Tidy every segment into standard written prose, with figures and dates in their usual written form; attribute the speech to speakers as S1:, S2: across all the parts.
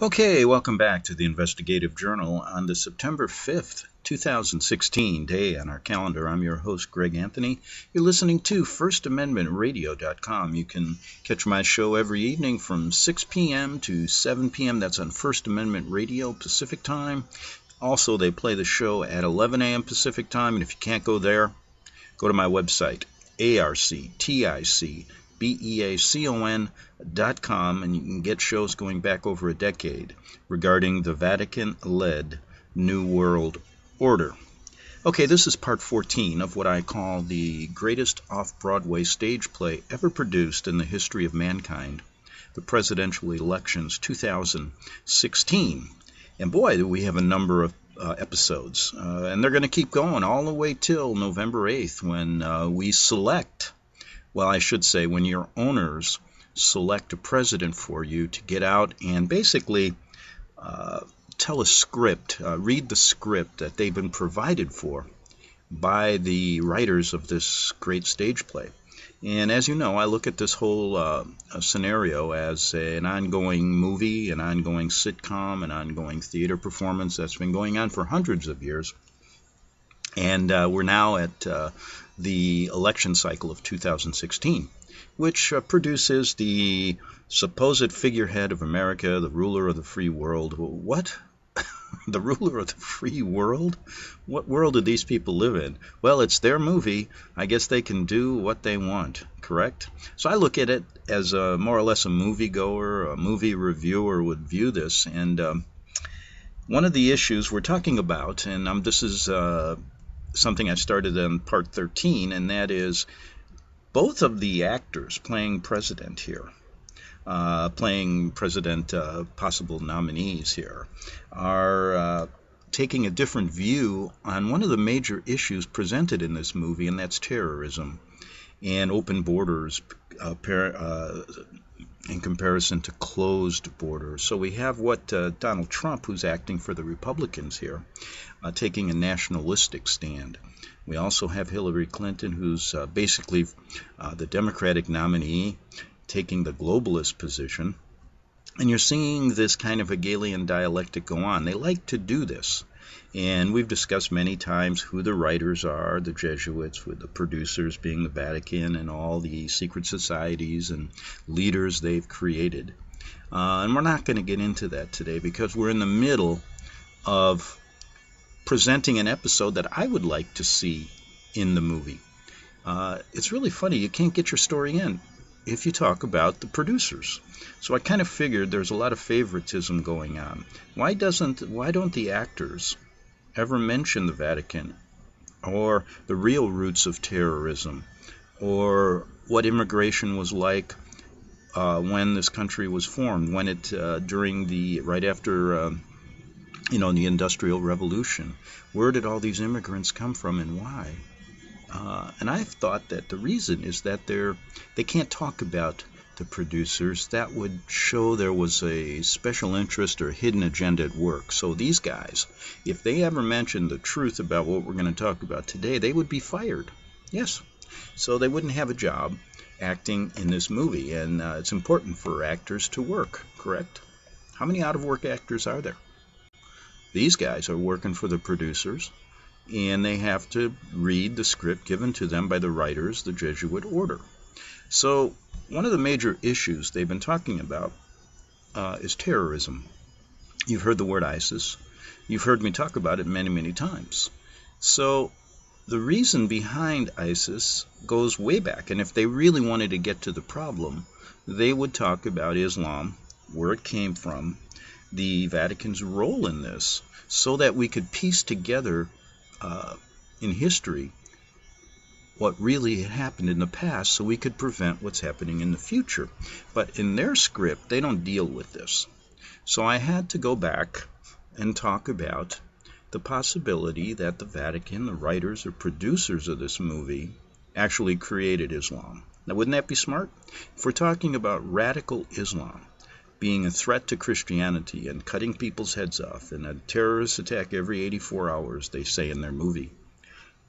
S1: Okay, welcome back to the Investigative Journal on the September 5th, 2016 day on our calendar. I'm your host, Greg Anthony. You're listening to FirstAmendmentRadio.com. You can catch my show every evening from 6 p.m. to 7 p.m. That's on First Amendment Radio Pacific Time. Also, they play the show at 11 a.m. Pacific Time, and if you can't go there, go to my website, arcticbeacon.com, and you can get shows going back over a decade regarding the Vatican-led New World Order. Okay, this is part 14 of what I call the greatest off-Broadway stage play ever produced in the history of mankind, the presidential elections 2016. And boy, do we have a number of episodes, and they're going to keep going all the way till November 8th when we select, well, I should say when your owners select a president for you to get out and basically tell a script, read the script that they've been provided for by the writers of this great stage play. And as you know, I look at this whole scenario as an ongoing movie, an ongoing sitcom, an ongoing theater performance that's been going on for hundreds of years. And we're now at the election cycle of 2016, which produces the supposed figurehead of America, the ruler of the free world. What? The ruler of the free world? What world do these people live in? Well, it's their movie. I guess they can do what they want, correct? So I look at it as more or less a moviegoer, a movie reviewer would view this. And one of the issues we're talking about, and this is something I started in part 13, and that is both of the actors playing president here, playing president possible nominees here, are taking a different view on one of the major issues presented in this movie, and that's terrorism and open borders in comparison to closed borders. So we have what Donald Trump, who's acting for the Republicans here, taking a nationalistic stand. We also have Hillary Clinton, who's basically the Democratic nominee, taking the globalist position. And you're seeing this kind of Hegelian dialectic go on. They like to do this. And we've discussed many times who the writers are, the Jesuits, with the producers being the Vatican and all the secret societies and leaders they've created. And we're not going to get into that today because we're in the middle of presenting an episode that I would like to see in the movie. It's really funny. You can't get your story in if you talk about the producers. So I kind of figured there's a lot of favoritism going on. Why don't the actors ever mention the Vatican or the real roots of terrorism or what immigration was like when this country was formed, when it right after the Industrial Revolution? Where did all these immigrants come from and why? And I've thought that the reason is that they can't talk about the producers. That would show there was a special interest or hidden agenda at work. So these guys, if they ever mentioned the truth about what we're going to talk about today, they would be fired. Yes. So they wouldn't have a job acting in this movie. And it's important for actors to work, correct? How many out-of-work actors are there? These guys are working for the producers, and they have to read the script given to them by the writers, the Jesuit order. So one of the major issues they've been talking about is terrorism. You've heard the word ISIS. You've heard me talk about it many, many times. So the reason behind ISIS goes way back, and if they really wanted to get to the problem, they would talk about Islam, where it came from, the Vatican's role in this, so that we could piece together in history what really happened in the past so we could prevent what's happening in the future. But in their script, they don't deal with this. So I had to go back and talk about the possibility that the Vatican, the writers or producers of this movie, actually created Islam. Now, wouldn't that be smart? If we're talking about radical Islam being a threat to Christianity and cutting people's heads off, and a terrorist attack every 84 hours, they say in their movie,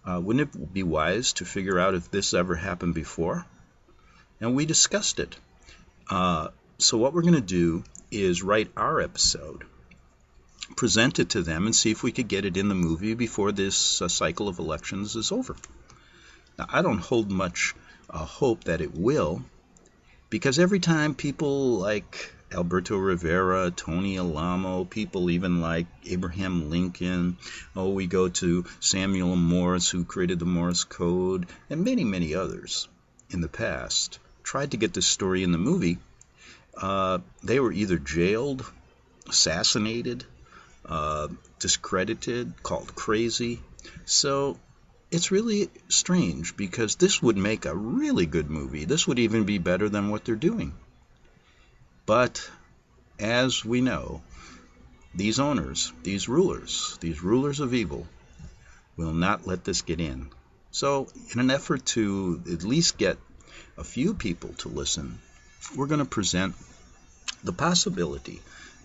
S1: wouldn't it be wise to figure out if this ever happened before? And we discussed it. So what we're going to do is write our episode, present it to them, and see if we could get it in the movie before this cycle of elections is over. Now, I don't hold much hope that it will, because every time people like Alberto Rivera, Tony Alamo, people even like Abraham Lincoln, we go to Samuel Morse, who created the Morse Code, and many, many others in the past, tried to get this story in the movie, they were either jailed, assassinated, discredited, called crazy. So it's really strange, because this would make a really good movie. This would even be better than what they're doing. But as we know, these owners, these rulers of evil, will not let this get in. So in an effort to at least get a few people to listen, we're going to present the possibility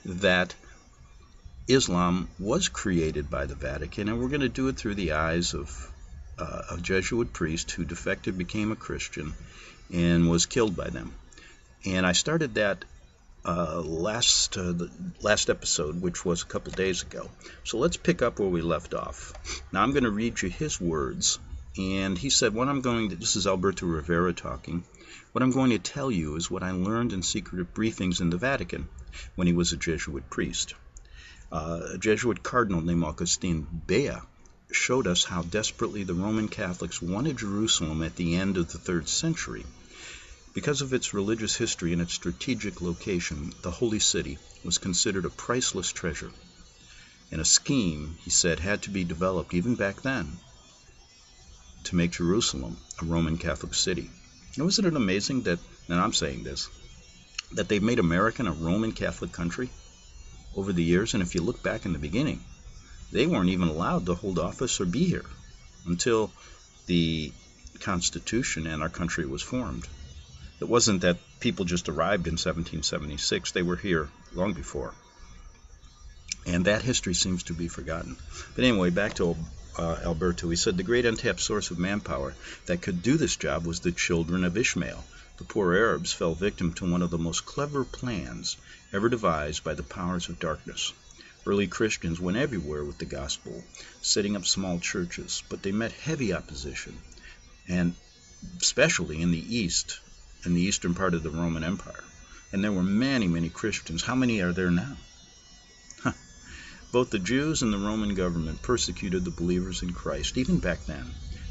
S1: that Islam was created by the Vatican, and we're going to do it through the eyes of a Jesuit priest who defected, became a Christian, and was killed by them. And I started that last episode, which was a couple days ago. So let's pick up where we left off. Now I'm going to read you his words. And he said, this is Alberto Rivera talking, what I'm going to tell you is what I learned in secret briefings in the Vatican when he was a Jesuit priest. A Jesuit cardinal named Augustin Bea showed us how desperately the Roman Catholics wanted Jerusalem at the end of the 3rd century. Because of its religious history and its strategic location, the Holy City was considered a priceless treasure. And a scheme, he said, had to be developed even back then to make Jerusalem a Roman Catholic city. And isn't it amazing that, and I'm saying this, that they've made America a Roman Catholic country over the years? And if you look back in the beginning, they weren't even allowed to hold office or be here until the Constitution and our country was formed. It wasn't that people just arrived in 1776. They were here long before. And that history seems to be forgotten. But anyway, back to Alberto. He said the great untapped source of manpower that could do this job was the children of Ishmael. The poor Arabs fell victim to one of the most clever plans ever devised by the powers of darkness. Early Christians went everywhere with the gospel, setting up small churches, but they met heavy opposition, and especially in the East, in the eastern part of the Roman Empire. And there were many, many Christians. How many are there now? Both the Jews and the Roman government persecuted the believers in Christ, even back then.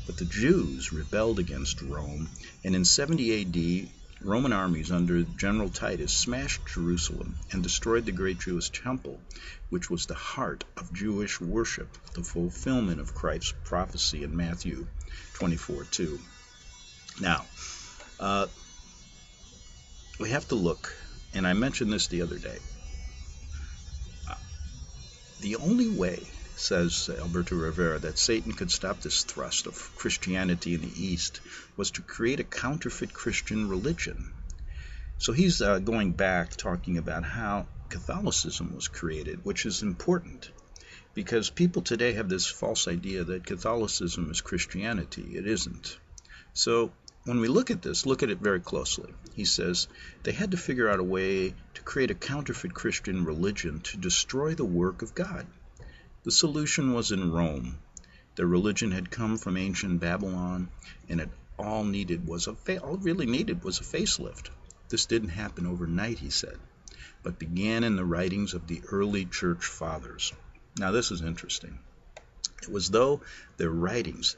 S1: But the Jews rebelled against Rome, and in 70 AD, Roman armies under General Titus smashed Jerusalem and destroyed the great Jewish temple, which was the heart of Jewish worship, the fulfillment of Christ's prophecy in Matthew 24:2. Now, we have to look, and I mentioned this the other day. The only way, says Alberto Rivera, that Satan could stop this thrust of Christianity in the East was to create a counterfeit Christian religion. So he's going back, talking about how Catholicism was created, which is important, because people today have this false idea that Catholicism is Christianity. It isn't. So when we look at this, look at it very closely. He says they had to figure out a way to create a counterfeit Christian religion to destroy the work of God. The solution was in Rome. Their religion had come from ancient Babylon, and all it really needed was a facelift. This didn't happen overnight, he said, but began in the writings of the early church fathers. Now this is interesting. It was though their writings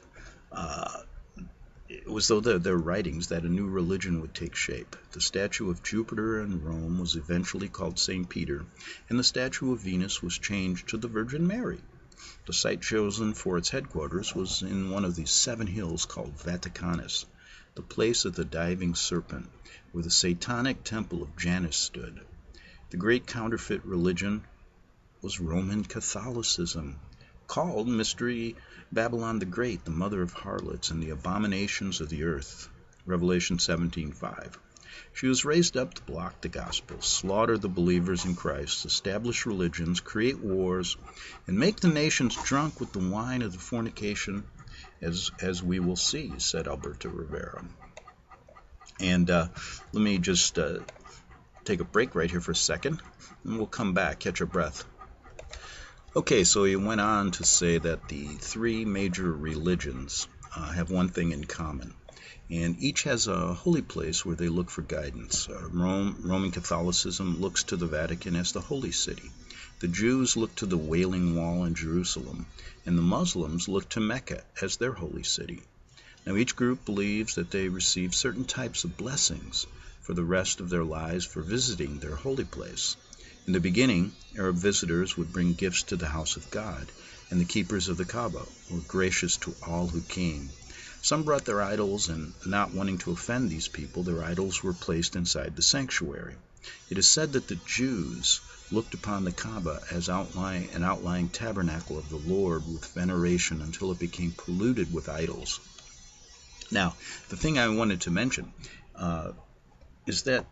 S1: that a new religion would take shape. The statue of Jupiter in Rome was eventually called St. Peter, and the statue of Venus was changed to the Virgin Mary. The site chosen for its headquarters was in one of the 7 hills called Vaticanus, the place of the diving serpent, where the satanic temple of Janus stood. The great counterfeit religion was Roman Catholicism, called Mystery Babylon the Great, the mother of harlots and the abominations of the earth, Revelation 17:5. She was raised up to block the gospel, slaughter the believers in Christ, establish religions, create wars, and make the nations drunk with the wine of the fornication, as we will see, said Alberto Rivera. And let me just take a break right here for a second, and we'll come back, catch our breath. Okay, so he went on to say that the three major religions have one thing in common, and each has a holy place where they look for guidance. Roman Catholicism looks to the Vatican as the holy city. The Jews look to the Wailing Wall in Jerusalem, and the Muslims look to Mecca as their holy city. Now, each group believes that they receive certain types of blessings for the rest of their lives for visiting their holy place. In the beginning, Arab visitors would bring gifts to the house of God, and the keepers of the Kaaba were gracious to all who came. Some brought their idols, and not wanting to offend these people, their idols were placed inside the sanctuary. It is said that the Jews looked upon the Kaaba as an outlying tabernacle of the Lord with veneration until it became polluted with idols. Now, the thing I wanted to mention is that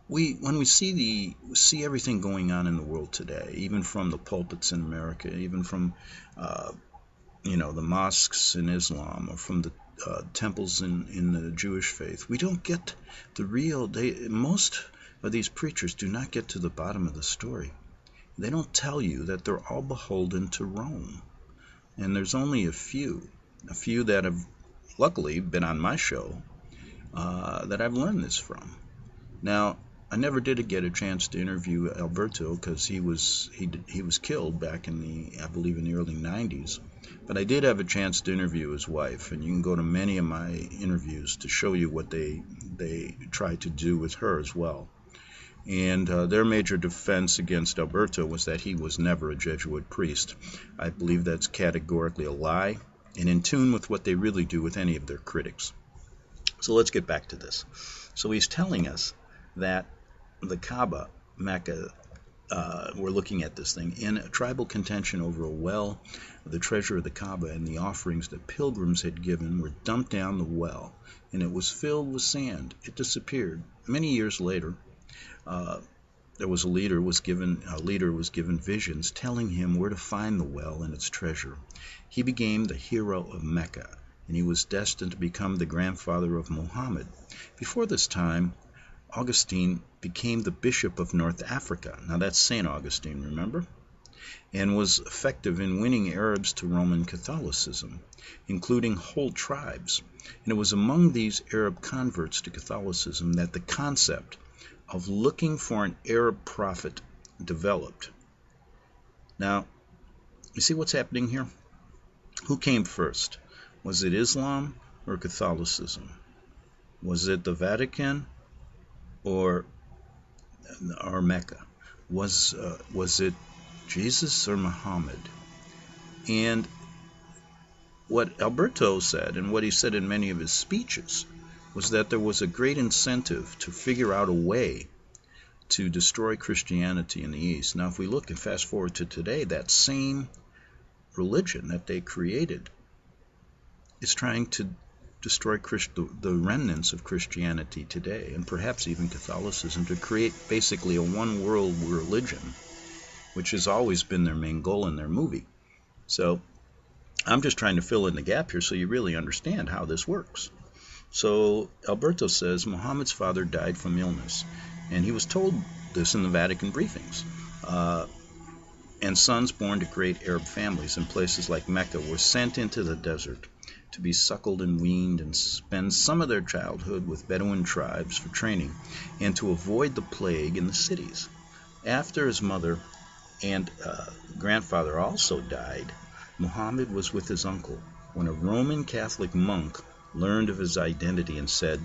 S1: when we see everything going on in the world today, even from the pulpits in America, even from the mosques in Islam, or from the temples in the Jewish faith, we don't get the real. Most of these preachers do not get to the bottom of the story. They don't tell you that they're all beholden to Rome, and there's only a few that have luckily been on my show that I've learned this from. Now, I never did get a chance to interview Alberto because he was killed back in the early 90s. But I did have a chance to interview his wife, and you can go to many of my interviews to show you what they tried to do with her as well. And their major defense against Alberto was that he was never a Jesuit priest. I believe that's categorically a lie, and in tune with what they really do with any of their critics. So let's get back to this. So he's telling us that the Kaaba, Mecca, we're looking at this thing in a tribal contention over a well. The treasure of the Kaaba and the offerings that pilgrims had given were dumped down the well, and it was filled with sand. It disappeared. Many years later, a leader was given visions telling him where to find the well and its treasure. He became the hero of Mecca, and he was destined to become the grandfather of Muhammad. Before this time, Augustine became the bishop of North Africa. Now that's St. Augustine, remember? And was effective in winning Arabs to Roman Catholicism, including whole tribes. And it was among these Arab converts to Catholicism that the concept of looking for an Arab prophet developed. Now, you see what's happening here? Who came first? Was it Islam or Catholicism? Was it the Vatican or Mecca? Was it Jesus or Muhammad? And what Alberto said, and what he said in many of his speeches, was that there was a great incentive to figure out a way to destroy Christianity in the East. Now, if we look and fast forward to today, that same religion that they created is trying to destroy the remnants of Christianity today, and perhaps even Catholicism, to create basically a one-world religion, which has always been their main goal in their movie. So I'm just trying to fill in the gap here so you really understand how this works. So Alberto says Muhammad's father died from illness, and he was told this in the Vatican briefings. And sons born to great Arab families in places like Mecca were sent into the desert to be suckled and weaned and spend some of their childhood with Bedouin tribes for training and to avoid the plague in the cities. After his mother and grandfather also died, Muhammad was with his uncle when a Roman Catholic monk learned of his identity and said,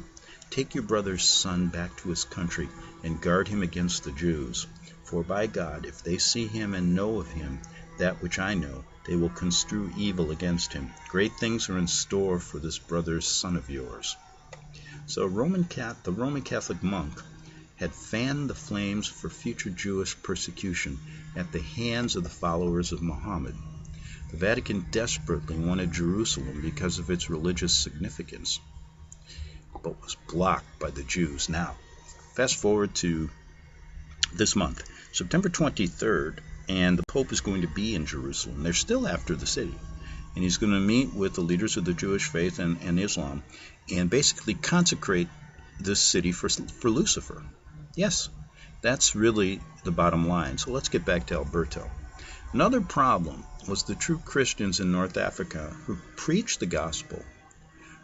S1: "Take your brother's son back to his country and guard him against the Jews. For by God, if they see him and know of him that which I know, they will construe evil against him. Great things are in store for this brother's son of yours." So the Roman Catholic monk had fanned the flames for future Jewish persecution at the hands of the followers of Muhammad. The Vatican desperately wanted Jerusalem because of its religious significance, but was blocked by the Jews. Now, fast forward to this month, September 23rd, and the Pope is going to be in Jerusalem. They're still after the city, and he's going to meet with the leaders of the Jewish faith and Islam and basically consecrate this city for Lucifer. Yes, that's really the bottom line. So let's get back to Alberto. Another problem was the true Christians in North Africa who preached the gospel,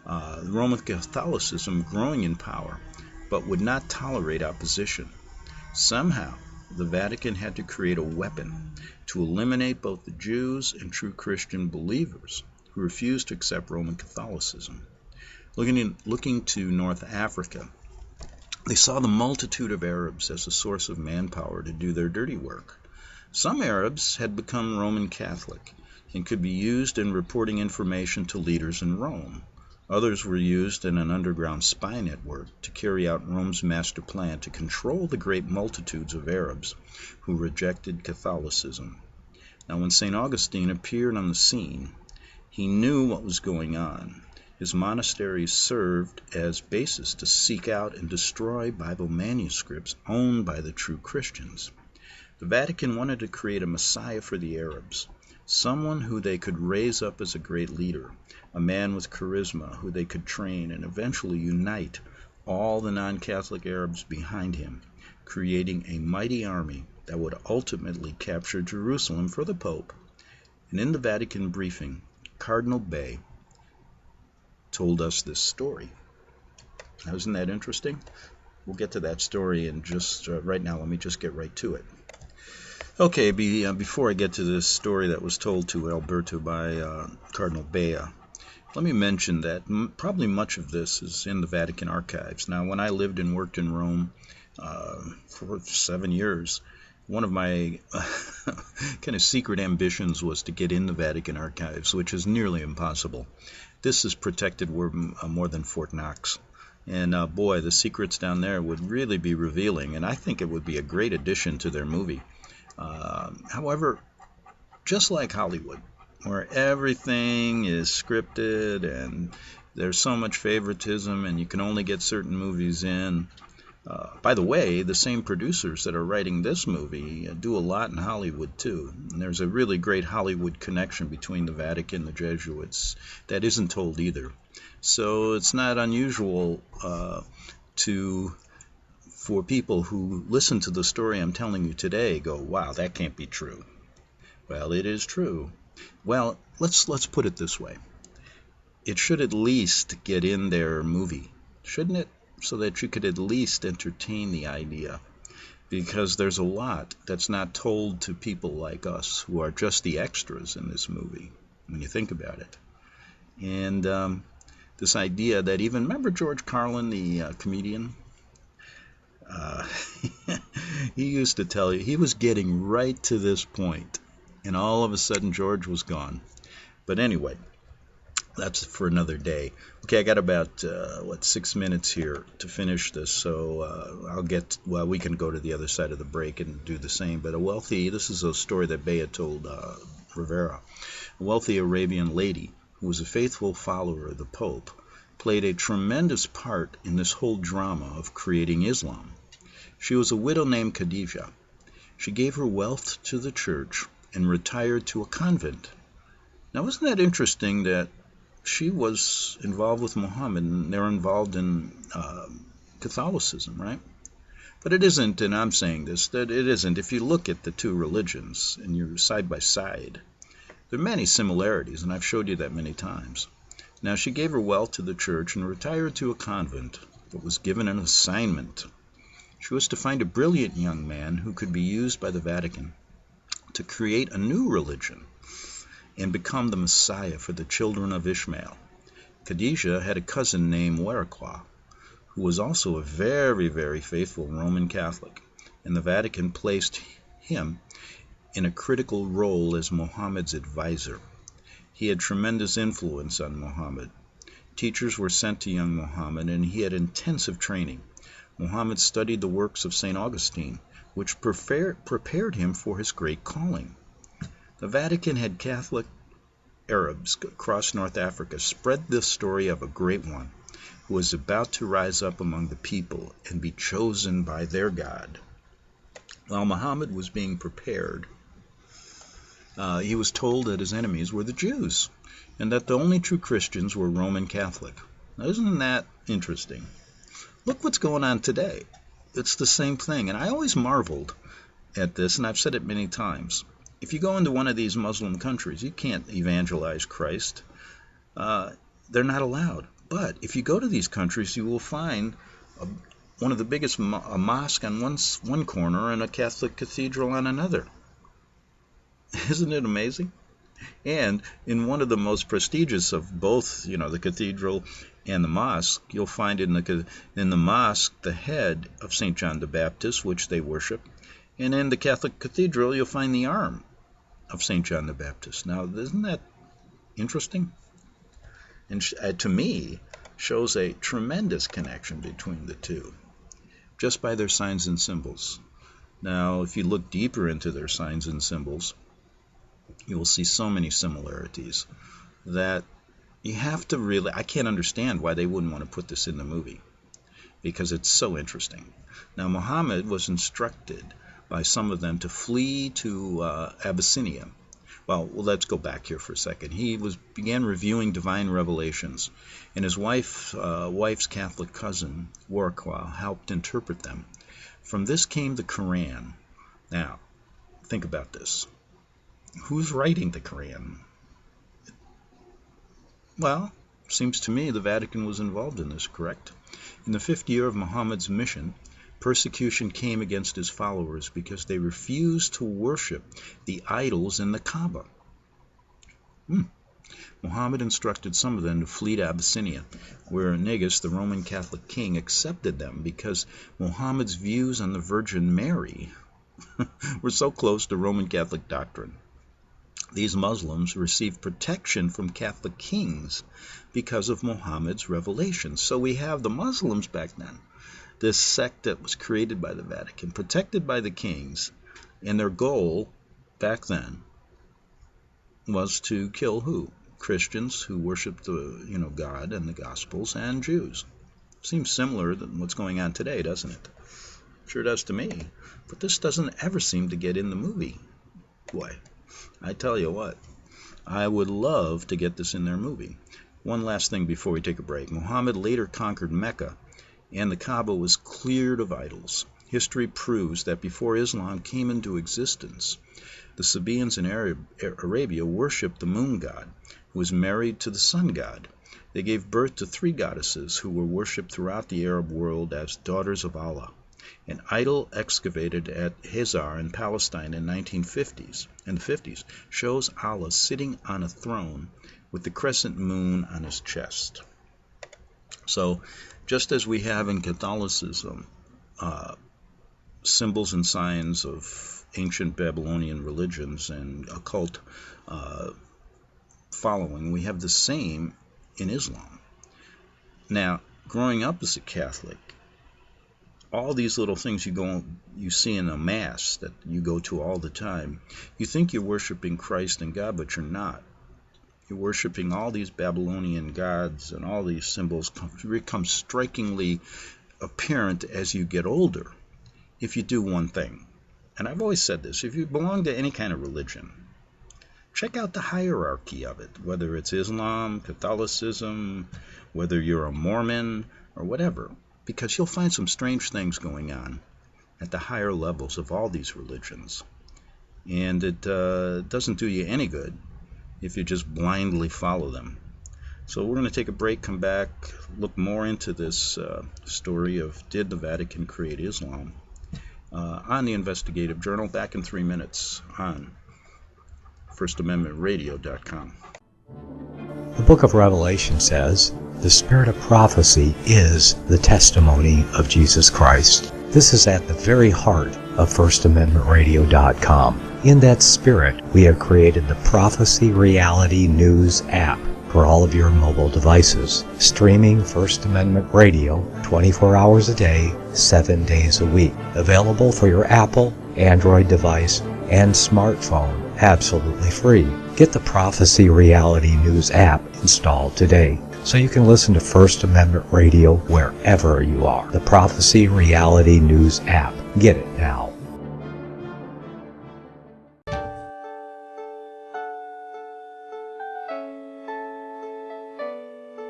S1: Roman Catholicism growing in power, but would not tolerate opposition. Somehow, the Vatican had to create a weapon to eliminate both the Jews and true Christian believers who refused to accept Roman Catholicism. Looking to North Africa, they saw the multitude of Arabs as a source of manpower to do their dirty work. Some Arabs had become Roman Catholic and could be used in reporting information to leaders in Rome. Others were used in an underground spy network to carry out Rome's master plan to control the great multitudes of Arabs who rejected Catholicism. Now, when St. Augustine appeared on the scene, he knew what was going on. His monasteries served as basis to seek out and destroy Bible manuscripts owned by the true Christians. The Vatican wanted to create a Messiah for the Arabs, someone who they could raise up as a great leader, a man with charisma who they could train and eventually unite all the non-Catholic Arabs behind him, creating a mighty army that would ultimately capture Jerusalem for the Pope. And in the Vatican briefing, Cardinal Bay told us this story. Now, isn't that interesting? We'll get to that story in just right now. Let me just get right to it. Okay, before I get to this story that was told to Alberto by Cardinal Bea, let me mention that probably much of this is in the Vatican archives. Now, when I lived and worked in Rome for 7 years, one of my kind of secret ambitions was to get in the Vatican archives, which is nearly impossible. This is protected more than Fort Knox. And boy, the secrets down there would really be revealing, and I think it would be a great addition to their movie. However, just like Hollywood, where everything is scripted and there's so much favoritism and you can only get certain movies in. By the way, the same producers that are writing this movie do a lot in Hollywood too. And there's a really great Hollywood connection between the Vatican and the Jesuits that isn't told either. So it's not unusual for people who listen to the story I'm telling you today go, wow, that can't be true. Well, it is true. Well, let's put it this way. It should at least get in their movie, shouldn't it? So that you could at least entertain the idea. Because there's a lot that's not told to people like us who are just the extras in this movie, when you think about it. And this idea that even, remember George Carlin, the comedian? He used to tell you he was getting right to this point, and all of a sudden George was gone. But anyway, that's for another day. Okay, I got about 6 minutes here to finish this, so we can go to the other side of the break and do the same. But this is a story that Bea told Rivera. A wealthy Arabian lady who was a faithful follower of the Pope played a tremendous part in this whole drama of creating Islam. She was a widow named Khadija. She gave her wealth to the church and retired to a convent. Now, isn't that interesting that she was involved with Muhammad and they're involved in Catholicism, right? But it isn't, and I'm saying this, that it isn't. If you look at the two religions and you're side by side, there are many similarities, and I've showed you that many times. Now, she gave her wealth to the church and retired to a convent, but was given an assignment. She was to find a brilliant young man who could be used by the Vatican to create a new religion and become the Messiah for the children of Ishmael. Khadija had a cousin named Waraqah, who was also a very, very faithful Roman Catholic, and the Vatican placed him in a critical role as Muhammad's advisor. He had tremendous influence on Muhammad. Teachers were sent to young Muhammad, and he had intensive training. Muhammad studied the works of St. Augustine, which prepared him for his great calling. The Vatican had Catholic Arabs across North Africa spread the story of a great one who was about to rise up among the people and be chosen by their God. While Muhammad was being prepared, he was told that his enemies were the Jews and that the only true Christians were Roman Catholic. Now, isn't that interesting? Look what's going on today. it's the same thing. And I always marveled at this, and I've said it many times. If you go into one of these Muslim countries, you can't evangelize Christ. They're not allowed. But if you go to these countries, you will find one of the biggest a mosque on one corner and a Catholic cathedral on another. Isn't it amazing? And in one of the most prestigious of both, the cathedral and the mosque, you'll find in the mosque the head of St. John the Baptist, which they worship. And in the Catholic cathedral, you'll find the arm of St. John the Baptist. Now, isn't that interesting? And to me, shows a tremendous connection between the two, just by their signs and symbols. Now, if you look deeper into their signs and symbols, you will see so many similarities that you have to really, I can't understand why they wouldn't want to put this in the movie, because it's so interesting. Now, Muhammad was instructed by some of them to flee to Abyssinia. Well, let's go back here for a second. He began reviewing divine revelations, and his wife's Catholic cousin, Warqa, helped interpret them. From this came the Quran. Now, think about this. Who's writing the Quran? Well, seems to me the Vatican was involved in this, correct? In the 5th year of Muhammad's mission, persecution came against his followers because they refused to worship the idols in the Kaaba. Muhammad instructed some of them to flee to Abyssinia, where Negus, the Roman Catholic king, accepted them because Muhammad's views on the Virgin Mary were so close to Roman Catholic doctrine. These Muslims received protection from Catholic kings because of Muhammad's revelations. So we have the Muslims back then, this sect that was created by the Vatican, protected by the kings, and their goal back then was to kill who? Christians who worshiped the God and the Gospels, and Jews. Seems similar to what's going on today, doesn't it? Sure does to me. But this doesn't ever seem to get in the movie. Boy, I tell you what, I would love to get this in their movie. One last thing before we take a break. Muhammad later conquered Mecca, and the Kaaba was cleared of idols. History proves that before Islam came into existence, the Sabaeans in Arabia worshipped the moon god, who was married to the sun god. They gave birth to 3 goddesses who were worshipped throughout the Arab world as daughters of Allah. An idol excavated at Hazar in Palestine in the 50s, shows Allah sitting on a throne with the crescent moon on his chest. So, just as we have in Catholicism symbols and signs of ancient Babylonian religions and occult following, we have the same in Islam. Now, growing up as a Catholic, all these little things you see in a mass that you go to all the time, you think you're worshiping Christ and God, but you're not. You're worshiping all these Babylonian gods, and all these symbols become strikingly apparent as you get older if you do one thing. And I've always said this, if you belong to any kind of religion, check out the hierarchy of it, whether it's Islam, Catholicism, whether you're a Mormon, or whatever, because you'll find some strange things going on at the higher levels of all these religions. And it doesn't do you any good if you just blindly follow them. So we're going to take a break, come back, look more into this story of did the Vatican create Islam on the Investigative Journal, back in 3 minutes on FirstAmendmentRadio.com.
S2: The book of Revelation says, the spirit of prophecy is the testimony of Jesus Christ. This is at the very heart of FirstAmendmentRadio.com. In that spirit, we have created the Prophecy Reality News app for all of your mobile devices, streaming First Amendment Radio 24 hours a day, 7 days a week. Available for your Apple, Android device, and smartphone, absolutely free. Get the Prophecy Reality News app installed today, so you can listen to First Amendment Radio wherever you are. The Prophecy Reality News app. Get it now.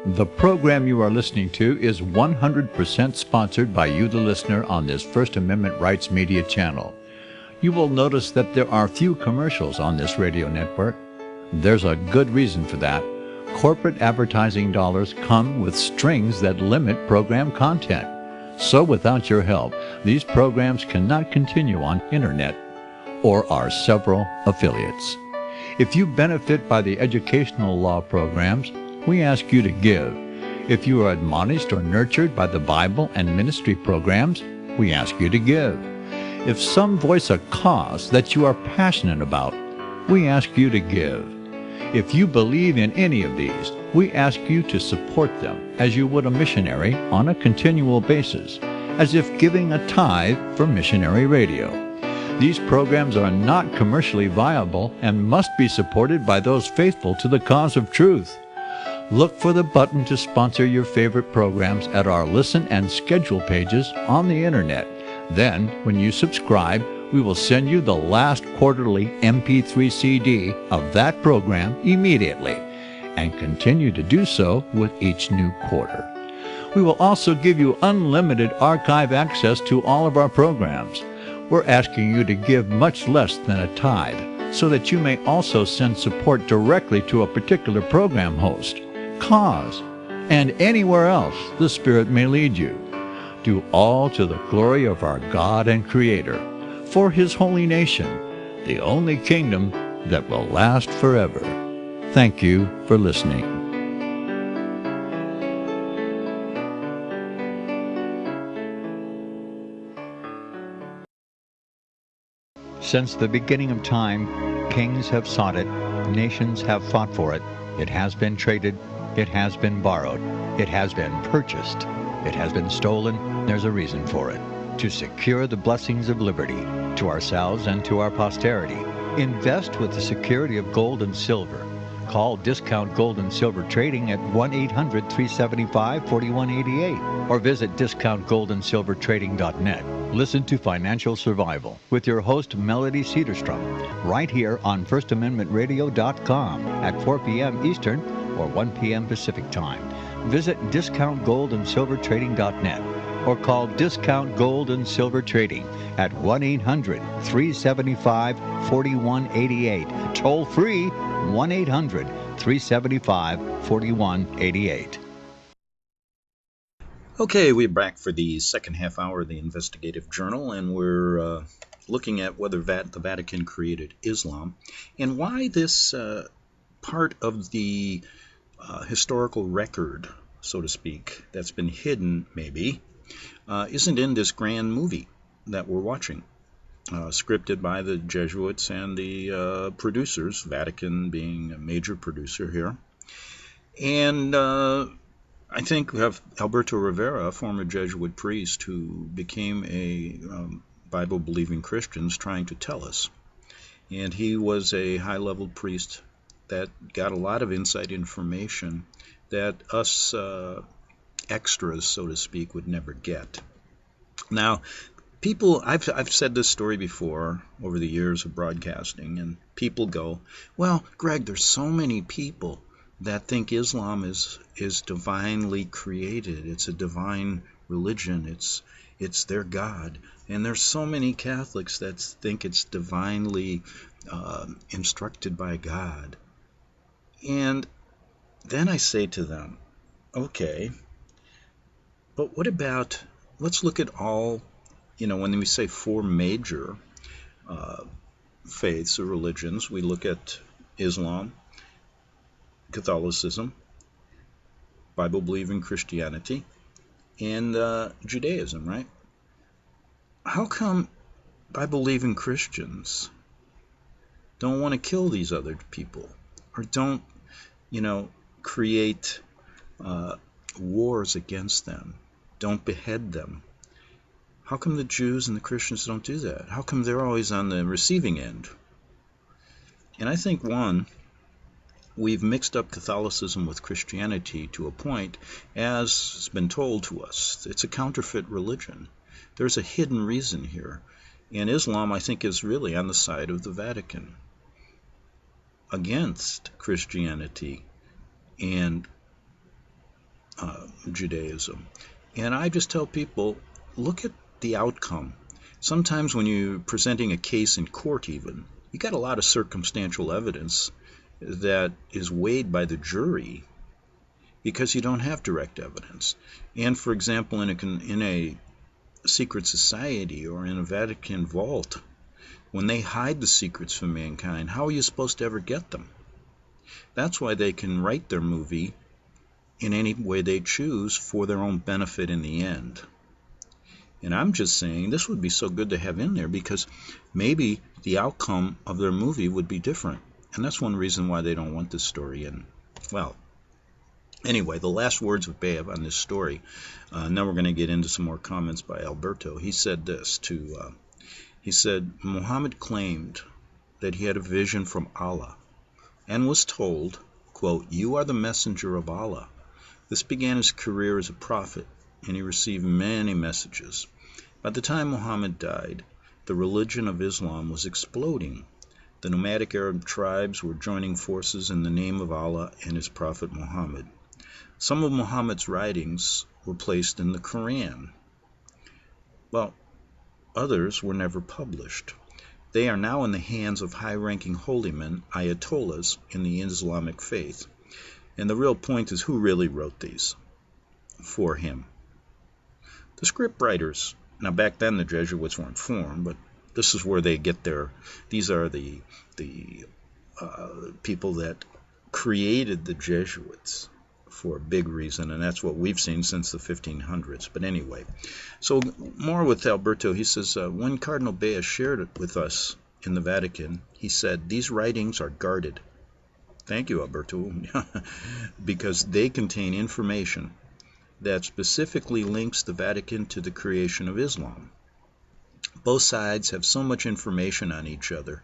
S3: The program you are listening to is 100% sponsored by you, the listener, on this First Amendment Rights Media channel. You will notice that there are few commercials on this radio network. There's a good reason for that. Corporate advertising dollars come with strings that limit program content. So without your help, these programs cannot continue on internet or our several affiliates. If you benefit by the educational law programs, we ask you to give. If you are admonished or nurtured by the Bible and ministry programs, we ask you to give. If some voice a cause that you are passionate about, we ask you to give. If you believe in any of these, we ask you to support them as you would a missionary on a continual basis, as if giving a tithe for missionary radio. These programs are not commercially viable and must be supported by those faithful to the cause of truth. Look for the button to sponsor your favorite programs at our listen and schedule pages on the internet. Then, when you subscribe, we will send you the last quarterly MP3 CD of that program immediately, and continue to do so with each new quarter. We will also give you unlimited archive access to all of our programs. We're asking you to give much less than a tithe, so that you may also send support directly to a particular program host, cause, and anywhere else the Spirit may lead you. Do all to the glory of our God and Creator, for His holy nation, the only kingdom that will last forever. Thank you for listening. Since the beginning of time, kings have sought it, nations have fought for it. It has been traded, it has been borrowed, it has been purchased, it has been stolen. There's a reason for it. To secure the blessings of liberty to ourselves and to our posterity, invest with the security of gold and silver. Call Discount Gold and Silver Trading at 1-800-375-4188 or visit discountgoldandsilvertrading.net. Listen to Financial Survival with your host Melody Cedarstrom right here on FirstAmendmentRadio.com at 4 p.m. Eastern or 1 p.m. Pacific Time. Visit discountgoldandsilvertrading.net or call Discount Gold and Silver Trading at 1-800-375-4188. Toll free 1-800-375-4188.
S1: Okay, we're back for the second half hour of the Investigative Journal, and we're looking at whether the Vatican created Islam and why this part of the historical record, so to speak, that's been hidden, maybe, isn't in this grand movie that we're watching, scripted by the Jesuits and the producers, Vatican being a major producer here. And I think we have Alberto Rivera, a former Jesuit priest who became a Bible-believing Christian, trying to tell us. And he was a high-level priest that got a lot of inside information that us extras, so to speak, would never get. Now, people, I've said this story before over the years of broadcasting, and people go, well, Greg, there's so many people that think Islam is divinely created. It's a divine religion. It's their God. And there's so many Catholics that think it's divinely instructed by God. And then I say to them, okay, but what about, let's look at all, when we say four major faiths or religions, we look at Islam, Catholicism, Bible-believing Christianity, and Judaism, right? How come Bible-believing Christians don't want to kill these other people, or don't, create wars against them, don't behead them? How come the Jews and the Christians don't do that? How come they're always on the receiving end? And I think, one, we've mixed up Catholicism with Christianity to a point, as has been told to us. It's a counterfeit religion. There's a hidden reason here. And Islam, I think, is really on the side of the Vatican against Christianity and Judaism. And I just tell people, look at the outcome. Sometimes when you're presenting a case in court even, you got a lot of circumstantial evidence that is weighed by the jury because you don't have direct evidence. And for example, in a secret society or in a Vatican vault, when they hide the secrets from mankind, how are you supposed to ever get them? That's why they can write their movie in any way they choose for their own benefit in the end. And I'm just saying this would be so good to have in there because maybe the outcome of their movie would be different. And that's one reason why they don't want this story in. Well, anyway, the last words of Bev on this story. Now we're going to get into some more comments by Alberto. He said this he said, Muhammad claimed that he had a vision from Allah and was told, quote, "You are the messenger of Allah." This began his career as a prophet, and he received many messages. By the time Muhammad died, the religion of Islam was exploding. The nomadic Arab tribes were joining forces in the name of Allah and his prophet Muhammad. Some of Muhammad's writings were placed in the Quran. Well, others were never published. They are now in the hands of high-ranking holy men, ayatollahs, in the Islamic faith. And the real point is who really wrote these for him. The script writers. Now back then the Jesuits weren't formed, but this is where they get these are the people that created the Jesuits for a big reason, and that's what we've seen since the 1500s. But anyway, so more with Alberto. He says, when Cardinal Bea shared it with us in the Vatican, he said, these writings are guarded. Thank you, Alberto. Because they contain information that specifically links the Vatican to the creation of Islam. Both sides have so much information on each other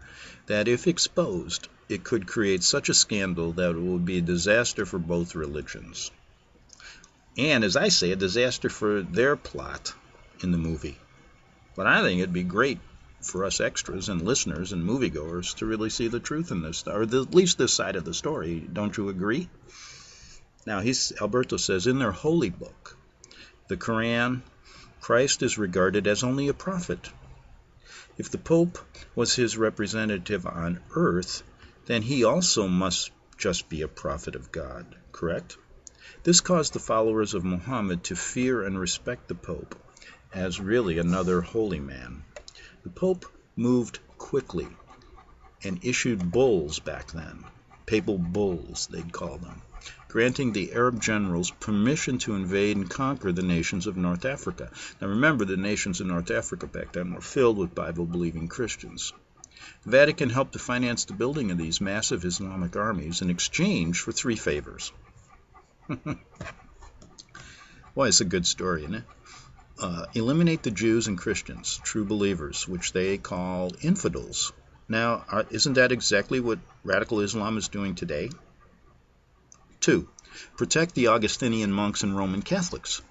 S1: that if exposed, it could create such a scandal that it would be a disaster for both religions. And, as I say, a disaster for their plot in the movie. But I think it'd be great for us extras and listeners and moviegoers to really see the truth in this, or at least this side of the story. Don't you agree? Now, Alberto says, in their holy book, the Quran, Christ is regarded as only a prophet. If the Pope was his representative on earth, then he also must just be a prophet of God, correct? This caused the followers of Muhammad to fear and respect the Pope as really another holy man. The Pope moved quickly and issued bulls back then, papal bulls they'd call them, granting the Arab generals permission to invade and conquer the nations of North Africa. Now remember, the nations of North Africa back then were filled with Bible-believing Christians. The Vatican helped to finance the building of these massive Islamic armies in exchange for 3 favors. Boy, it's a good story, isn't it? Eliminate the Jews and Christians, true believers, which they call infidels. Now, isn't that exactly what radical Islam is doing today? 2. Protect the Augustinian monks and Roman Catholics.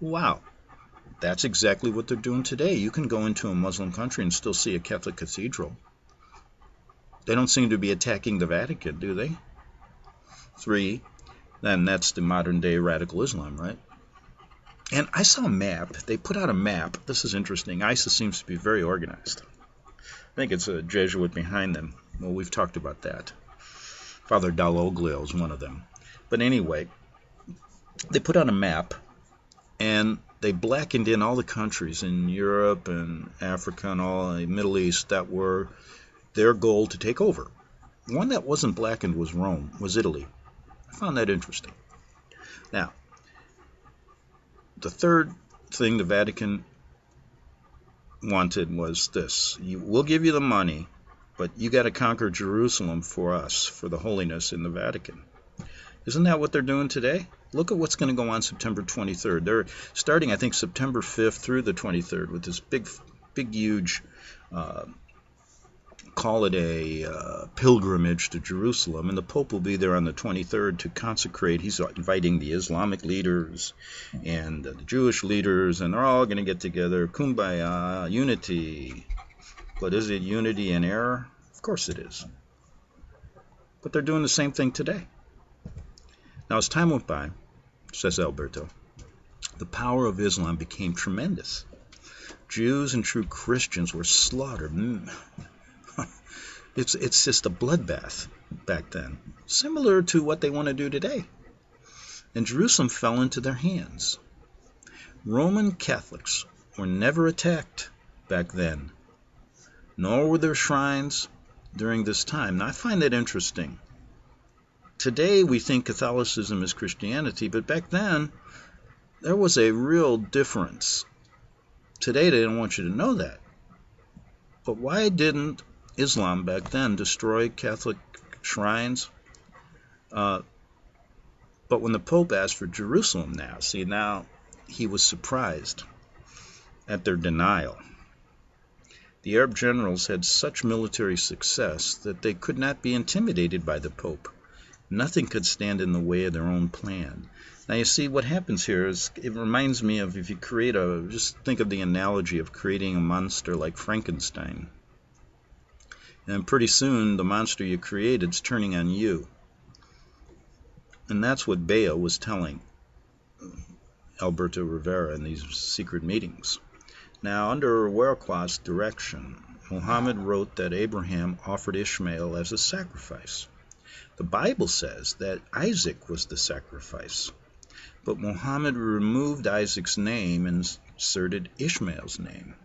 S1: Wow, that's exactly what they're doing today. You can go into a Muslim country and still see a Catholic cathedral. They don't seem to be attacking the Vatican, do they? 3. Then that's the modern-day radical Islam, right? And I saw a map. They put out a map. This is interesting. ISIS seems to be very organized. I think it's a Jesuit behind them. Well, we've talked about that. Father Daloglio is one of them. But anyway, they put out a map, and they blackened in all the countries in Europe and Africa and all the Middle East that were their goal to take over. One that wasn't blackened was Rome, was Italy. I found that interesting. Now, the third thing the Vatican wanted was this. We'll give you the money, but you got to conquer Jerusalem for us, for the holiness in the Vatican. Isn't that what they're doing today? Look at what's going to go on September 23rd. They're starting, I think, September 5th through the 23rd with this big, huge, call it a pilgrimage to Jerusalem. And the Pope will be there on the 23rd to consecrate. He's inviting the Islamic leaders and the Jewish leaders, and they're all going to get together. Kumbaya, unity. But is it unity in error? Of course it is. But they're doing the same thing today. Now, as time went by, says Alberto. The power of Islam became tremendous. Jews and true Christians were slaughtered. It's just a bloodbath back then, similar to what they want to do today. And Jerusalem fell into their hands. Roman Catholics were never attacked back then, nor were there shrines during this time. Now, I find that interesting. Today we think Catholicism is Christianity, but back then there was a real difference. Today they don't want you to know that. But why didn't Islam back then destroy Catholic shrines? But when the Pope asked for Jerusalem now he was surprised at their denial. The Arab generals had such military success that they could not be intimidated by the Pope. Nothing could stand in the way of their own plan. Now you see what happens here is, it reminds me of if you create just think of the analogy of creating a monster like Frankenstein. And pretty soon the monster you created is turning on you. And that's what Bea was telling Alberto Rivera in these secret meetings. Now, under Huerqua's direction, Muhammad wrote that Abraham offered Ishmael as a sacrifice. The Bible says that Isaac was the sacrifice, but Muhammad removed Isaac's name and inserted Ishmael's name.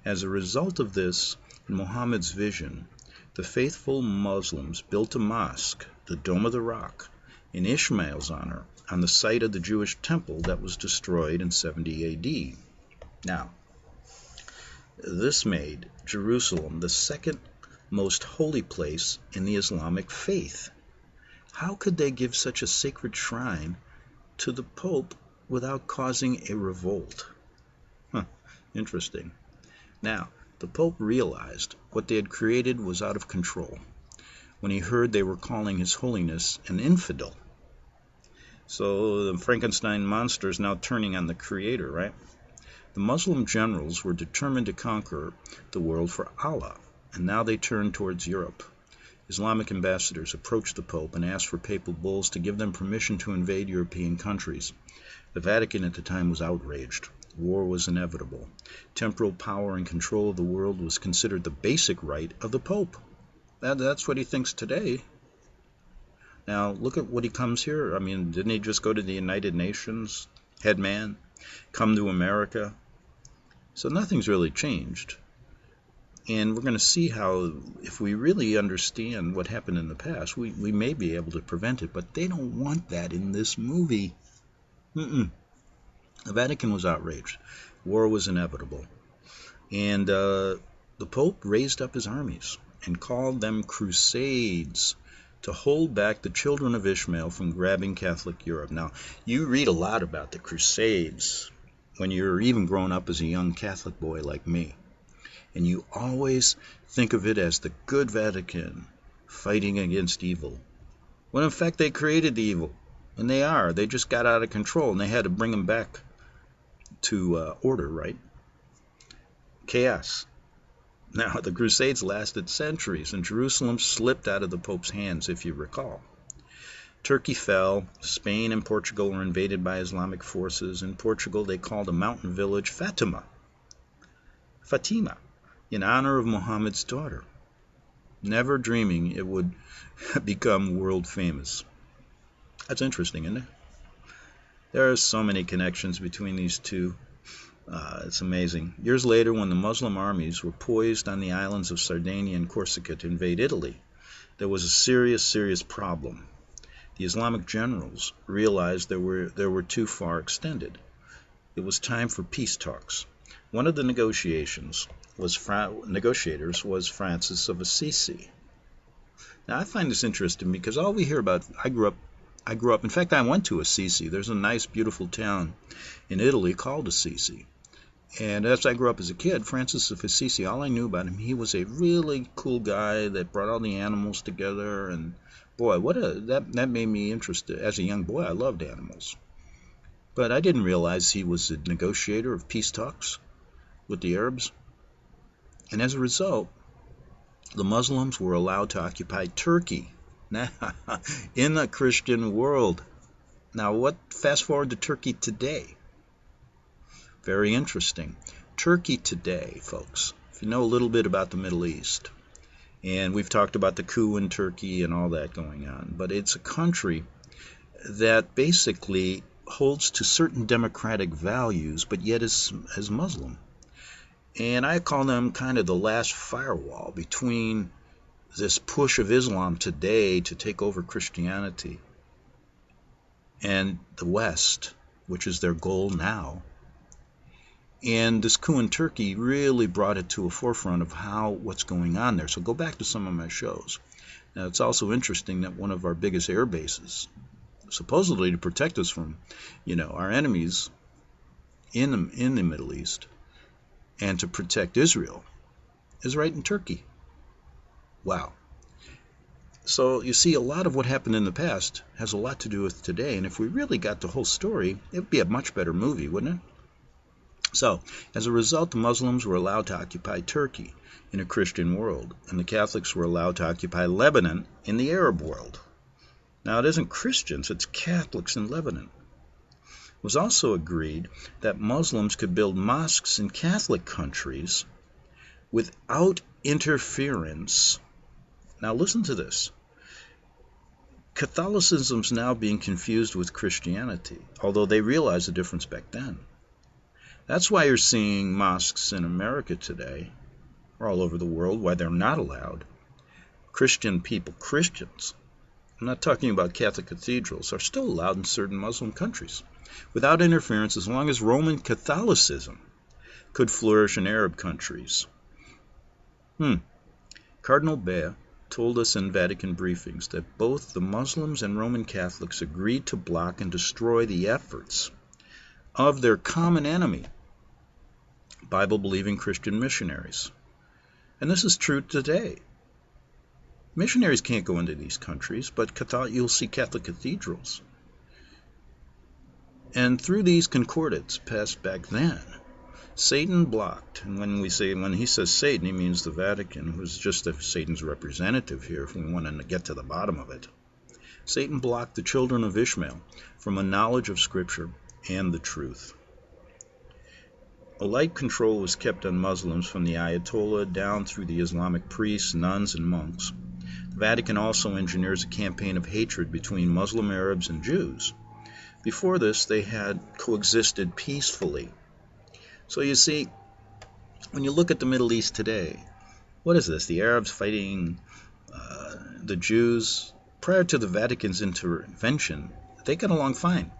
S1: As a result of this, in Muhammad's vision, the faithful Muslims built a mosque, the Dome of the Rock, in Ishmael's honor on the site of the Jewish temple that was destroyed in 70 AD. Now, this made Jerusalem the second most holy place in the Islamic faith. How could they give such a sacred shrine to the Pope without causing a revolt? Interesting. Now, the Pope realized what they had created was out of control when he heard they were calling His Holiness an infidel. So the Frankenstein monster is now turning on the Creator, right? The Muslim generals were determined to conquer the world for Allah, and now they turned towards Europe. Islamic ambassadors approached the Pope and asked for papal bulls to give them permission to invade European countries. The Vatican at the time was outraged. War was inevitable. Temporal power and control of the world was considered the basic right of the Pope. That's what he thinks today. Now, look at what he comes here. I mean, didn't he just go to the United Nations, head man, come to America? So nothing's really changed. And we're going to see how, if we really understand what happened in the past, we may be able to prevent it. But they don't want that in this movie. The Vatican was outraged. War was inevitable. And the Pope raised up his armies and called them crusades to hold back the children of Ishmael from grabbing Catholic Europe. Now, you read a lot about the crusades when you're even growing up as a young Catholic boy like me. And you always think of it as the good Vatican fighting against evil. When in fact they created the evil. And they are. They just got out of control and they had to bring them back to order, right? Chaos. Now, the Crusades lasted centuries and Jerusalem slipped out of the Pope's hands, if you recall. Turkey fell. Spain and Portugal were invaded by Islamic forces. In Portugal, they called a mountain village Fatima, in honor of Muhammad's daughter, never dreaming it would become world famous. That's interesting, isn't it? There are so many connections between these two. It's amazing. Years later, when the Muslim armies were poised on the islands of Sardinia and Corsica to invade Italy, there was a serious problem. The Islamic generals realized they were too far extended. It was time for peace talks. One of the negotiators was Francis of Assisi. Now, I find this interesting because all we hear about, I grew up, in fact, I went to Assisi. There's a nice, beautiful town in Italy called Assisi. And as I grew up as a kid, Francis of Assisi, all I knew about him, he was a really cool guy that brought all the animals together. And boy, that made me interested. As a young boy, I loved animals. But I didn't realize he was a negotiator of peace talks with the Arabs. And as a result, the Muslims were allowed to occupy Turkey in the Christian world. Now, fast forward to Turkey today. Very interesting. Turkey today, folks, if you know a little bit about the Middle East, and we've talked about the coup in Turkey and all that going on, but it's a country that basically holds to certain democratic values, but yet is Muslim. And I call them kind of the last firewall between this push of Islam today to take over Christianity and the West, which is their goal now. And this coup in Turkey really brought it to a forefront of what's going on there. So go back to some of my shows. Now, it's also interesting that one of our biggest air bases, supposedly to protect us from, our enemies in the Middle East and to protect Israel, is right in Turkey. Wow. So you see, a lot of what happened in the past has a lot to do with today. And if we really got the whole story, it would be a much better movie, wouldn't it? So, as a result, the Muslims were allowed to occupy Turkey in a Christian world, and the Catholics were allowed to occupy Lebanon in the Arab world. Now, it isn't Christians, it's Catholics in Lebanon. It was also agreed that Muslims could build mosques in Catholic countries without interference. Now, listen to this. Catholicism's now being confused with Christianity, although they realized the difference back then. That's why you're seeing mosques in America today, or all over the world, why they're not allowed. Christian people, Christians, I'm not talking about Catholic cathedrals, are still allowed in certain Muslim countries, without interference, as long as Roman Catholicism could flourish in Arab countries. Cardinal Bea told us in Vatican briefings that both the Muslims and Roman Catholics agreed to block and destroy the efforts of their common enemy, Bible-believing Christian missionaries. And this is true today. Missionaries can't go into these countries, but you'll see Catholic cathedrals. And through these concordats passed back then, Satan blocked, and when he says Satan, he means the Vatican, who's just Satan's representative here, if we want to get to the bottom of it. Satan blocked the children of Ishmael from a knowledge of Scripture and the truth. A light control was kept on Muslims from the Ayatollah down through the Islamic priests, nuns, and monks. The Vatican also engineers a campaign of hatred between Muslim Arabs and Jews. Before this, they had coexisted peacefully. So you see, when you look at the Middle East today, what is this? The Arabs fighting the Jews? Prior to the Vatican's intervention, they got along fine.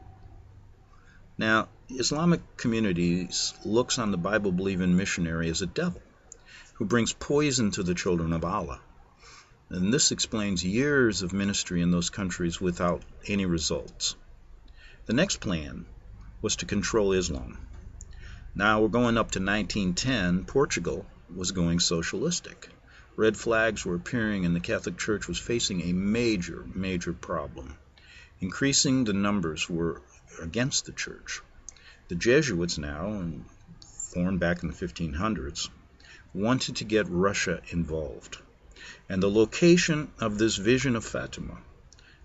S1: Now, Islamic communities looks on the Bible-believing missionary as a devil who brings poison to the children of Allah. And this explains years of ministry in those countries without any results. The next plan was to control Islam. Now we're going up to 1910. Portugal was going socialistic. Red flags were appearing and the Catholic Church was facing a major problem. Increasing the numbers were against the Church. The Jesuits now, formed back in the 1500s, wanted to get Russia involved. And the location of this vision of Fatima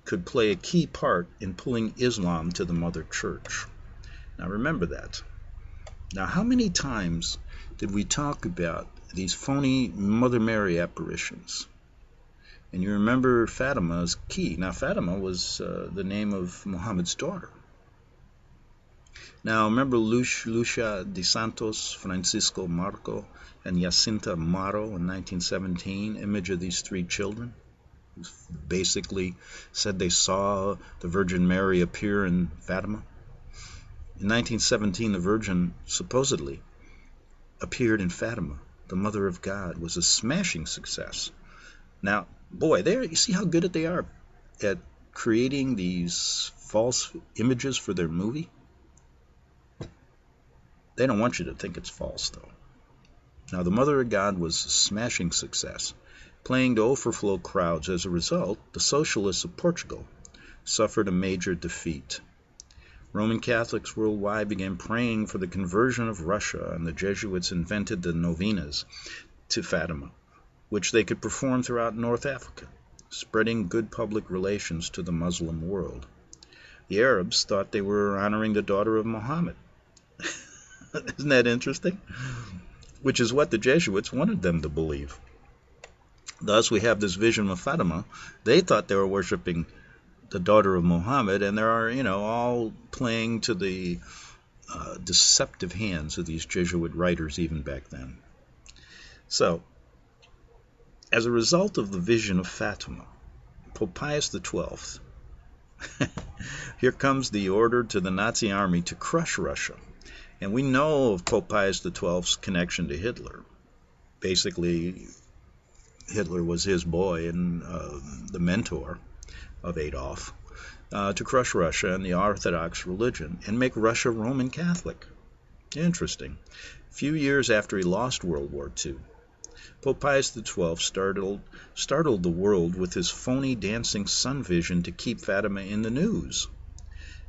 S1: could play a key part in pulling Islam to the Mother Church. Now remember that. Now, how many times did we talk about these phony Mother Mary apparitions? And you remember Fatima's key. Now, Fatima was the name of Muhammad's daughter. Now, remember Lucia de Santos, Francisco Marco, and Jacinta Amaro in 1917, image of these three children, who basically said they saw the Virgin Mary appear in Fatima. In 1917, the Virgin supposedly appeared in Fatima. The Mother of God was a smashing success. Now, boy, you see how good they are at creating these false images for their movie? They don't want you to think it's false, though. Now, the Mother of God was a smashing success, playing to overflow crowds. As a result, the socialists of Portugal suffered a major defeat. Roman Catholics worldwide began praying for the conversion of Russia, and the Jesuits invented the novenas to Fatima, which they could perform throughout North Africa, spreading good public relations to the Muslim world. the Arabs thought they were honoring the daughter of Muhammad. Isn't that interesting? Which is what the Jesuits wanted them to believe. Thus, we have this vision of Fatima. They thought they were worshiping the daughter of Muhammad, and they are, all playing to the deceptive hands of these Jesuit writers even back then. So, as a result of the vision of Fatima, Pope Pius XII, here comes the order to the Nazi army to crush Russia. And we know of Pope Pius XII's connection to Hitler. Basically, Hitler was his boy and the mentor of Adolf, to crush Russia and the Orthodox religion and make Russia Roman Catholic. Interesting. A few years after he lost World War II, Pope Pius XII startled the world with his phony dancing sun vision to keep Fatima in the news.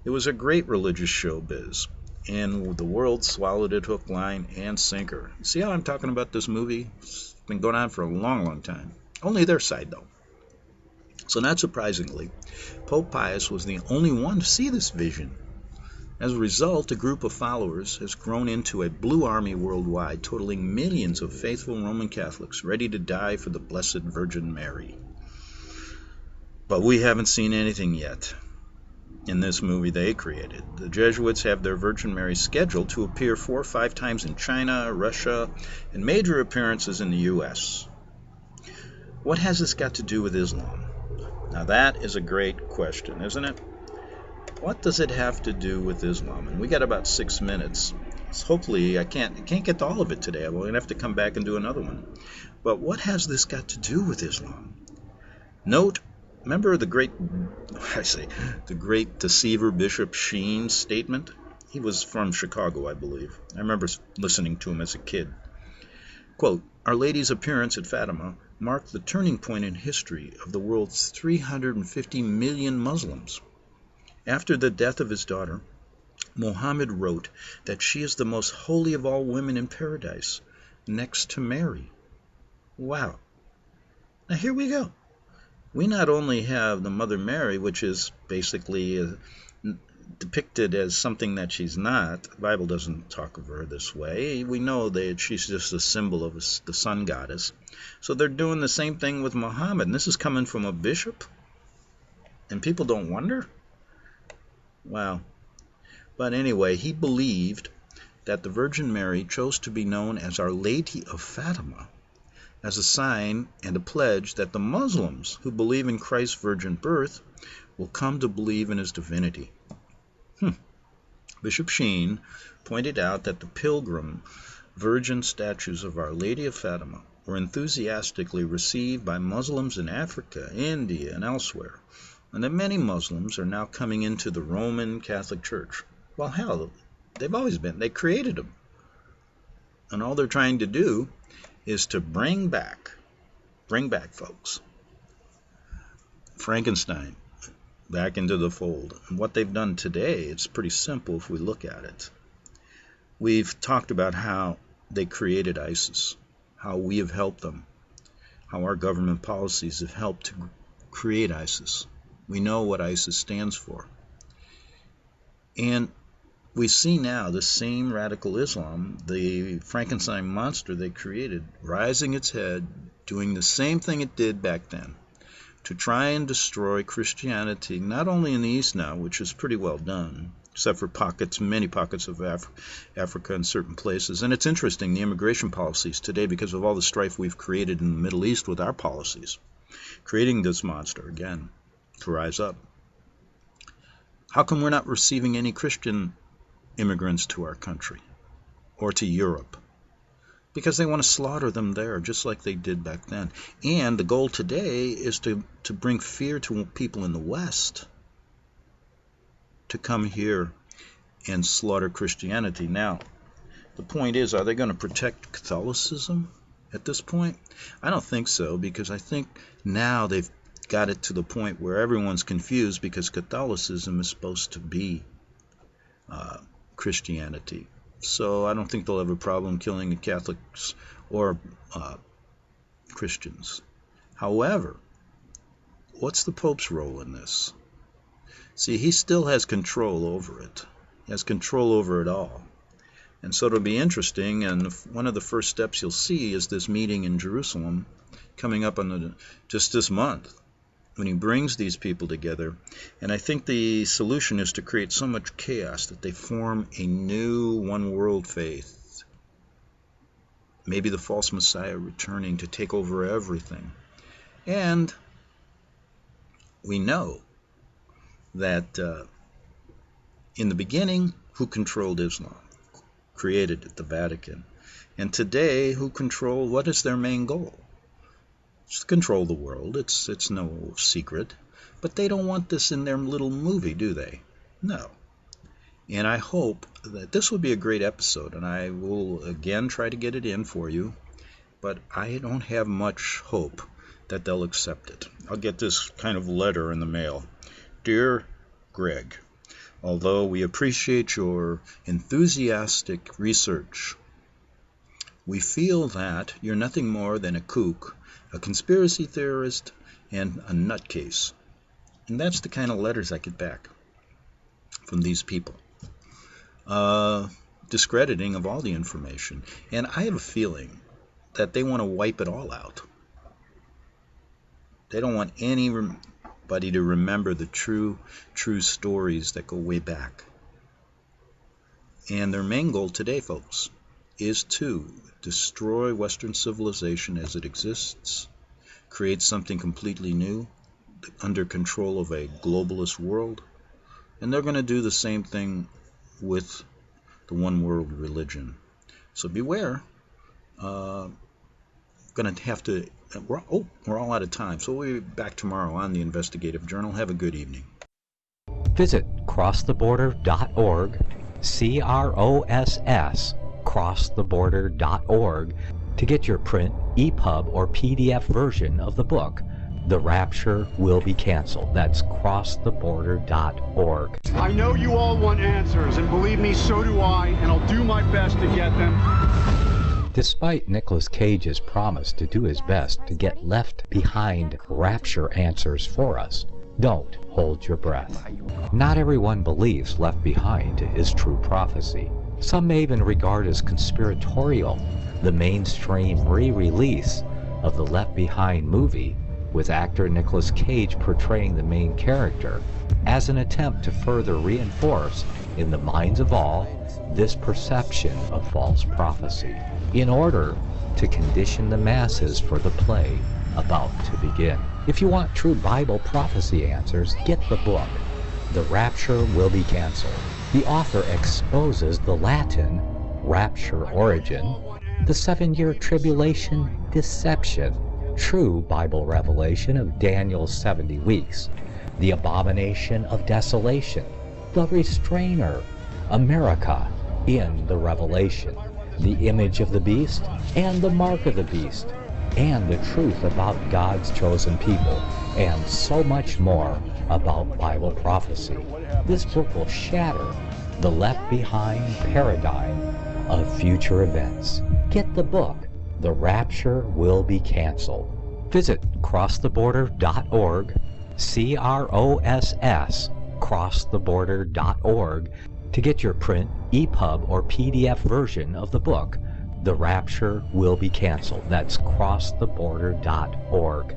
S1: It was a great religious showbiz, and the world swallowed it hook, line, and sinker. See how I'm talking about this movie? It's been going on for a long, long time. Only their side, though. So not surprisingly, Pope Pius was the only one to see this vision. As a result, a group of followers has grown into a blue army worldwide, totaling millions of faithful Roman Catholics ready to die for the Blessed Virgin Mary. But we haven't seen anything yet in this movie they created. The Jesuits have their Virgin Mary scheduled to appear 4 or 5 times in China, Russia, and major appearances in the U.S. What has this got to do with Islam? Now that is a great question, isn't it? What does it have to do with Islam? And we got about 6 minutes. So hopefully I can't get to all of it today. I'm going to have to come back and do another one. But what has this got to do with Islam? Note, remember the great deceiver Bishop Sheen's statement? He was from Chicago, I believe. I remember listening to him as a kid. Quote, "Our Lady's appearance at Fatima marked the turning point in history of the world's 350 million Muslims. After the death of his daughter, Muhammad wrote that she is the most holy of all women in paradise, next to Mary." Wow. Now here we go. We not only have the Mother Mary, which is basically depicted as something that she's not. The Bible doesn't talk of her this way. We know that she's just a symbol of the sun goddess. So they're doing the same thing with Muhammad. And this is coming from a bishop? And people don't wonder? Wow. But anyway, he believed that the Virgin Mary chose to be known as Our Lady of Fatima as a sign and a pledge that the Muslims who believe in Christ's virgin birth will come to believe in his divinity. Bishop Sheen pointed out that the pilgrim virgin statues of Our Lady of Fatima were enthusiastically received by Muslims in Africa, India, and elsewhere, and that many Muslims are now coming into the Roman Catholic Church. Well, hell, they've always been. They created them. And all they're trying to do is to bring back, folks, Frankenstein back into the fold. And what they've done today, it's pretty simple if we look at it. We've talked about how they created ISIS, how we have helped them, how our government policies have helped to create ISIS. We know what ISIS stands for. And we see now the same radical Islam, the Frankenstein monster they created, rising its head, doing the same thing it did back then, to try and destroy Christianity, not only in the East now, which is pretty well done, except for many pockets of Africa and certain places. And it's interesting, the immigration policies today, because of all the strife we've created in the Middle East with our policies, creating this monster again to rise up. How come we're not receiving any Christian immigrants to our country or to Europe? Because they want to slaughter them there, just like they did back then. And the goal today is to bring fear to people in the West to come here and slaughter Christianity. Now, the point is, are they going to protect Catholicism at this point? I don't think so, because I think now they've got it to the point where everyone's confused, because Catholicism is supposed to be Christianity. So I don't think they'll have a problem killing the Catholics or Christians. However, what's the Pope's role in this? See, he still has control over it. He has control over it all. And so it'll be interesting, and one of the first steps you'll see is this meeting in Jerusalem coming up on just this month, when he brings these people together. And I think the solution is to create so much chaos that they form a new one-world faith. Maybe the false Messiah returning to take over everything. And we know that in the beginning, who controlled Islam? Created at the Vatican. And today, who control, what is their main goal? It's to control the world. It's no secret. But they don't want this in their little movie, do they? No. And I hope that this will be a great episode, and I will again try to get it in for you, but I don't have much hope that they'll accept it. I'll get this kind of letter in the mail. Dear Greg, although we appreciate your enthusiastic research, we feel that you're nothing more than a kook, a conspiracy theorist, and a nutcase. And that's the kind of letters I get back from these people. Discrediting of all the information. And I have a feeling that they want to wipe it all out. They don't want anybody to remember the true stories that go way back. And their main goal today, folks, is to destroy Western civilization as it exists, create something completely new, under control of a globalist world, and they're going to do the same thing with the one world religion. So beware. Going to have to. We're all out of time. So we'll be back tomorrow on the Investigative Journal. Have a good evening.
S2: Visit crosstheborder.org, crosstheborder.org, to get your print, EPUB, or PDF version of the book, The Rapture Will Be Canceled. That's crosstheborder.org.
S4: I know you all want answers, and believe me, so do I, and I'll do my best to get them.
S2: Despite Nicolas Cage's promise to do his best to get left behind rapture answers for us, don't hold your breath. Not everyone believes Left Behind is true prophecy. Some may even regard as conspiratorial the mainstream re-release of the Left Behind movie, with actor Nicolas Cage portraying the main character, as an attempt to further reinforce in the minds of all this perception of false prophecy, in order to condition the masses for the play about to begin. If you want true Bible prophecy answers, get the book, The Rapture Will Be Canceled. The author exposes the Latin rapture origin, the 7-year tribulation deception, true Bible revelation of Daniel's 70 weeks, the abomination of desolation, the restrainer, America in the Revelation, the image of the beast and the mark of the beast, and the truth about God's chosen people, and so much more about Bible prophecy. This book will shatter the Left Behind paradigm of future events. Get the book, The Rapture Will Be Canceled. Visit crosstheborder.org, crosstheborder.org, to get your print, EPUB, or PDF version of the book, The Rapture Will Be Canceled. That's crosstheborder.org.